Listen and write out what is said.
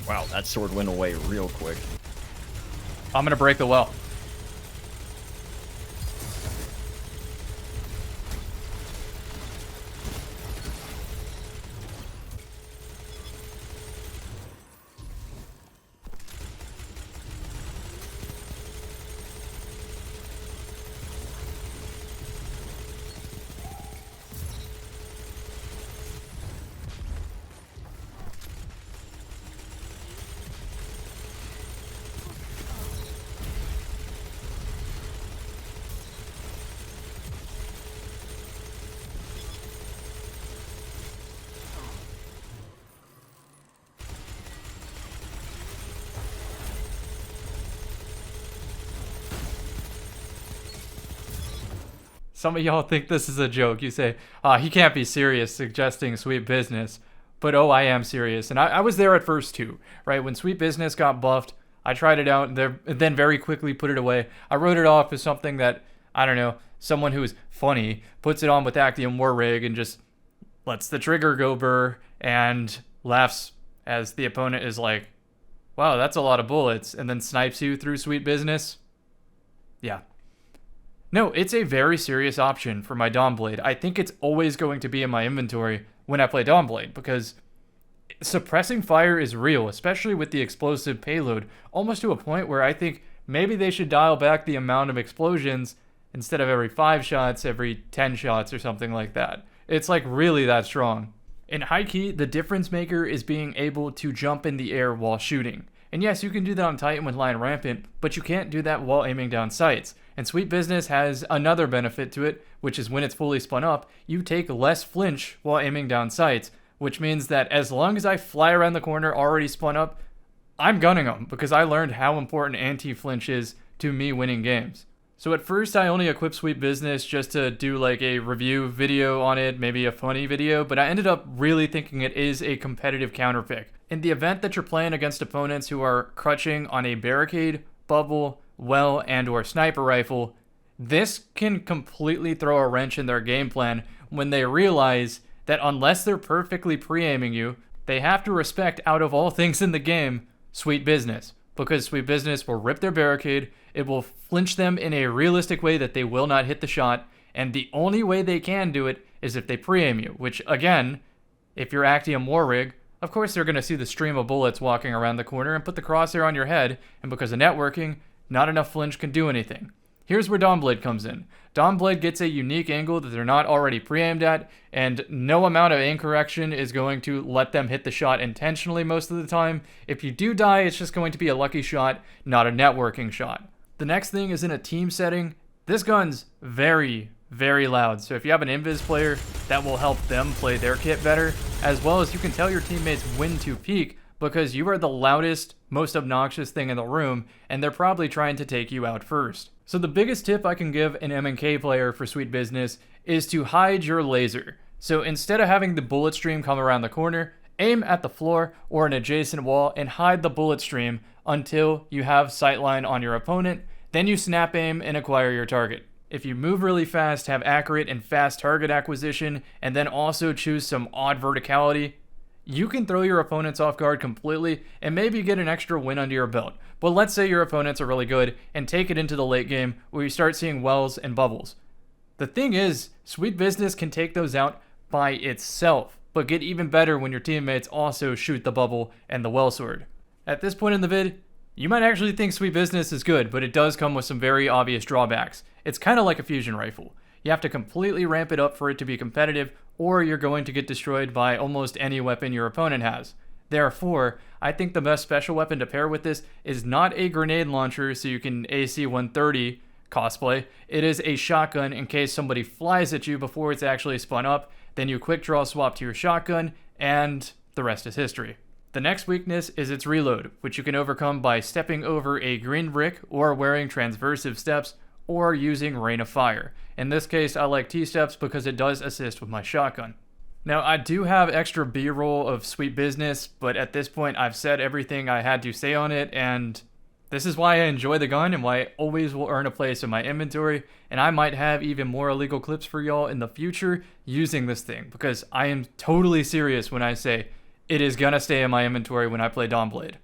Wow, that sword went away real quick. I'm gonna break the well. Some of y'all think this is a joke. You say, he can't be serious suggesting Sweet Business. But oh, I am serious. And I was there at first too, right? When Sweet Business got buffed, I tried it out and then very quickly put it away. I wrote it off as something that, I don't know, someone who is funny puts it on with Actium War Rig and just lets the trigger go brr and laughs as the opponent is like, wow, that's a lot of bullets, and then snipes you through Sweet Business. Yeah. No, it's a very serious option for my Dawnblade. I think it's always going to be in my inventory when I play Dawnblade, because suppressing fire is real, especially with the explosive payload, almost to a point where I think maybe they should dial back the amount of explosions instead of every 5 shots, every 10 shots or something like that. It's like really that strong. In high key, the difference maker is being able to jump in the air while shooting. And yes, you can do that on Titan with Lion Rampant, but you can't do that while aiming down sights. And Sweet Business has another benefit to it, which is when it's fully spun up, you take less flinch while aiming down sights, which means that as long as I fly around the corner already spun up, I'm gunning them, because I learned how important anti-flinch is to me winning games. So at first I only equipped Sweet Business just to do like a review video on it, maybe a funny video, but I ended up really thinking it is a competitive counter pick. In the event that you're playing against opponents who are crutching on a barricade, bubble, well, and or sniper rifle, this can completely throw a wrench in their game plan when they realize that unless they're perfectly pre-aiming you, they have to respect, out of all things in the game, Sweet Business. Because Sweet Business will rip their barricade, it will flinch them in a realistic way that they will not hit the shot, and the only way they can do it is if they pre-aim you, which again, if you're Actium War Rig, of course they're going to see the stream of bullets walking around the corner and put the crosshair on your head, and because of networking, not enough flinch can do anything. Here's where Dawnblade comes in. Dawnblade gets a unique angle that they're not already pre-aimed at, and no amount of aim correction is going to let them hit the shot intentionally most of the time. If you do die, it's just going to be a lucky shot, not a networking shot. The next thing is in a team setting. This gun's very, very loud, so if you have an invis player, that will help them play their kit better, as well as you can tell your teammates when to peek, because you are the loudest, most obnoxious thing in the room, and they're probably trying to take you out first. So the biggest tip I can give an M&K player for Sweet Business is to hide your laser. So instead of having the bullet stream come around the corner, aim at the floor or an adjacent wall and hide the bullet stream until you have sightline on your opponent. Then you snap aim and acquire your target. If you move really fast, have accurate and fast target acquisition, and then also choose some odd verticality, you can throw your opponents off guard completely and maybe get an extra win under your belt. But let's say your opponents are really good and take it into the late game where you start seeing wells and bubbles. The thing is, Sweet Business can take those out by itself, but get even better when your teammates also shoot the bubble and the well sword. At this point in the vid, you might actually think Sweet Business is good, but it does come with some very obvious drawbacks. It's kind of like a fusion rifle. You have to completely ramp it up for it to be competitive, or you're going to get destroyed by almost any weapon your opponent has. Therefore, I think the best special weapon to pair with this is not a grenade launcher so you can AC-130 cosplay. It is a shotgun in case somebody flies at you before it's actually spun up. Then you quick draw swap to your shotgun, and the rest is history. The next weakness is its reload, which you can overcome by stepping over a green brick or wearing transversive steps or using Rain of Fire. In this case, I like T-steps because it does assist with my shotgun. Now, I do have extra B-roll of Sweet Business, but at this point, I've said everything I had to say on it, and this is why I enjoy the gun and why it always will earn a place in my inventory, and I might have even more illegal clips for y'all in the future using this thing, because I am totally serious when I say it is gonna stay in my inventory when I play Dawnblade.